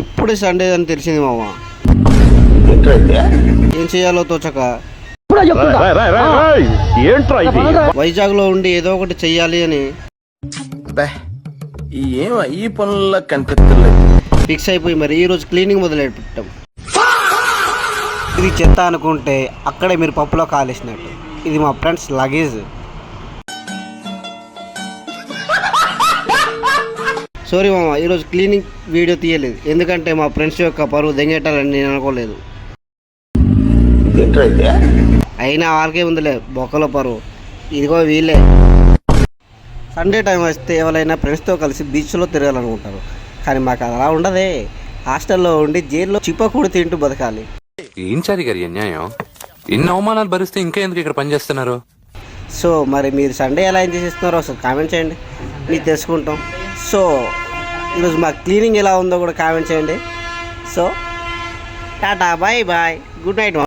ఇప్పుడు సండే అని తెలిసింది మామ. ఏం చేయాలో తోచక వైజాగ్లో ఉండి ఏదో ఒకటి చెయ్యాలి అని ఈ పనుల్లో కనిపిస్తలేదు. ఫిక్స్ అయిపోయి మరి ఈరోజు క్లీనింగ్ మొదలు పెట్టాం. ఇది చెత్త అనుకుంటే అక్కడే మీరు పప్పులో కాలేసినట్టు. ఇది మా ఫ్రెండ్స్ లగేజ్. సారీ మామ, ఈరోజు క్లీనింగ్ వీడియో తీయలేదు, ఎందుకంటే మా ఫ్రెండ్స్ యొక్క పరువు దెంగేటాలని నేను అనుకోలేదు. అయినా వాళ్ళకే ఉందిలే బొక్కలో పరువు. ఇదిగో వీళ్ళే. సండే టైం వస్తే ఎవరైనా ఫ్రెండ్స్తో కలిసి బీచ్లో తిరగాలనుకుంటారు, కానీ మాకు అలా ఉండదే. హాస్టల్లో ఉండి జైల్లో చిప్పకూడి తింటూ బతకాలి. ఏం చారి గారి అన్యాయం? ఎన్ని అవమానాలు భరిస్తే ఇంకా ఎందుకు ఇక్కడ పని చేస్తున్నారు? సో మరి మీరు సండే ఎలా ఎంజాయ్ చేస్తున్నారో ఒకసారి కామెంట్ చేయండి, మీరు తెలుసుకుంటాం. సో ఈరోజు మా క్లీనింగ్ ఎలా ఉందో కూడా కామెంట్ చేయండి. So tata, bye bye, good night.